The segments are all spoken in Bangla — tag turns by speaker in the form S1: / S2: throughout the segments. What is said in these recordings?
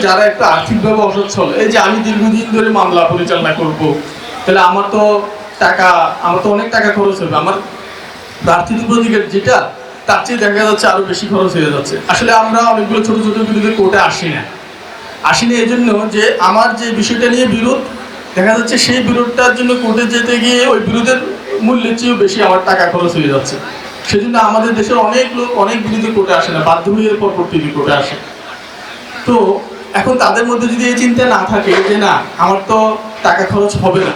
S1: যারা একটু আর্থিকভাবে অসচ্ছল, এই যে আমি দীর্ঘদিন ধরে মামলা পরিচালনা করব, তাহলে আমার তো অনেক টাকা খরচ হবে, আমার প্রার্থী প্রতীকের যেটা তার চেয়ে দেখা যাচ্ছে আরো বেশি খরচ হয়ে যাচ্ছে। আসলে আমরা অনেকগুলো ছোট ছোট বিরোধে কোর্টে আসি না এই জন্য যে আমার যে বিষয়টা নিয়ে বিরোধ, দেখা যাচ্ছে সেই বিরোধটার জন্য কোর্টে যেতে গিয়ে ওই বিরোধের মূল্যের চেয়েও বেশি আমার টাকা খরচ হয়ে যাচ্ছে। সেজন্য আমাদের দেশের অনেক লোক অনেক বিরোধী কোর্টে আসে না, বাধ্য হয়ে পরবর্তী কোর্টে আসে। তো এখন তাদের মধ্যে যদি এই চিন্তা না থাকে যে না আমার তো টাকা খরচ হবে না,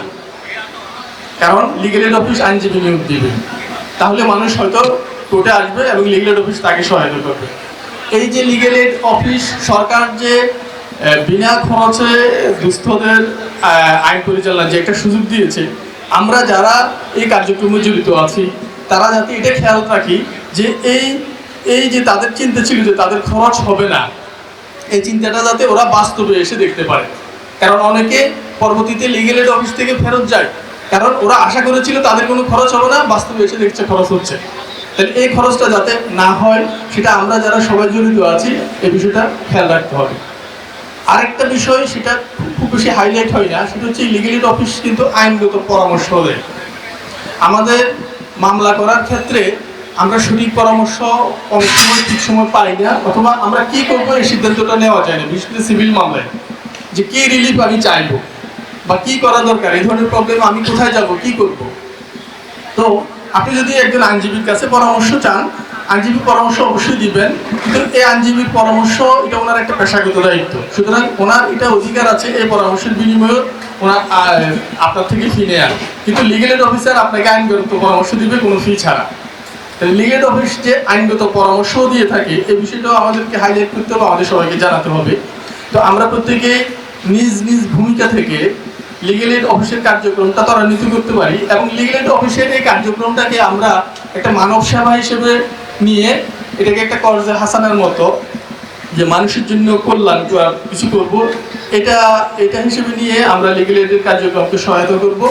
S1: কারণ লিগ্যাল এড অফিস আইনজীবী নিয়োগ দিবে, তাহলে মানুষ হয়তো কোর্টে আসবে এবং লিগ্যাল এড অফিস তাকে সহায়তা করবে। এই যে লিগ্যাল এড অফিস সরকার যে বিনা খরচে দুস্থদের আইন পরিচালনার যে একটা সুযোগ দিয়েছে, আমরা যারা এই কার্যক্রমে জড়িত আছি তারা যাতে এটা খেয়াল রাখি যে এই যে তাদের চিন্তা ছিল যে তাদের খরচ হবে না, এই চিন্তাটা যাতে ওরা বাস্তবে এসে দেখতে পারে। কারণ অনেকে পরবর্তীতে লিগ্যাল এড অফিস থেকে ফেরত যায়, কারণ ওরা আশা করেছিল তাদের কোনো খরচ হবে না, বাস্তবে এসে দেখছে খরচ হচ্ছে। তাহলে এই খরচটা যাতে না হয় সেটা আমরা যারা সবাই জড়িত আছি এই বিষয়টা খেয়াল রাখতে হবে। আরেকটা বিষয়, সেটা খুব বেশি হাইলাইট হয় না, সেটা হচ্ছে লিগ্যাল এড অফিস কিন্তু আইনগত পরামর্শ দেয়। আমাদের মামলা করার ক্ষেত্রে আমরা সঠিক পরামর্শ অনেক সময় ঠিক সময় পাই না, অথবা আমরা কি করবো এই সিদ্ধান্তটা নেওয়া যায় না, বিশেষ করে সিভিল মামলায় যে কি রিলিফ আমি চাইবো বা কি করা দরকার, এই ধরনের প্রবলেম আমি কোথায় যাব, কি করব। তো আপনি যদি একজন আইনজীবীর কাছে পরামর্শ চান, আইনজীবী পরামর্শ অবশ্যই দিবেন, কিন্তু এই আইনজীবীর পরামর্শ এটা ওনার একটা পেশাগত দায়িত্ব, সুতরাং ওনার এটা অধিকার আছে এই পরামর্শের বিনিময়ে ওনার আপনার থেকে ফি নেয়ার। কিন্তু লিগ্যাল এড অফিসার আপনাকে আইনগত পরামর্শ দিবে কোনো ফি ছাড়া। লিগ্যাল এড অফিস যে আইনগত পরামর্শ দিয়ে থাকে এই বিষয়টাও আমাদেরকে হাইলাইট করতে হবে, আমাদের সবাইকে জানাতে হবে। তো আমরা প্রত্যেকে নিজ নিজ ভূমিকা থেকে লিগ্যাল এড অফিসের কার্যক্রমটা ত্বরান্বিত করতে পারি, এবং লিগ্যাল এড অফিসের এই কার্যক্রমটাকে আমরা একটা মানব সেবা হিসেবে নিয়ে এটাকে একটা কর্জে হাসানের মতো, যে মানুষের জন্য কল্যাণ কিছু করব, এটা হিসেবে নিয়ে আমরা লিগ্যাল এডের কার্যক্রমকে সহায়তা করব।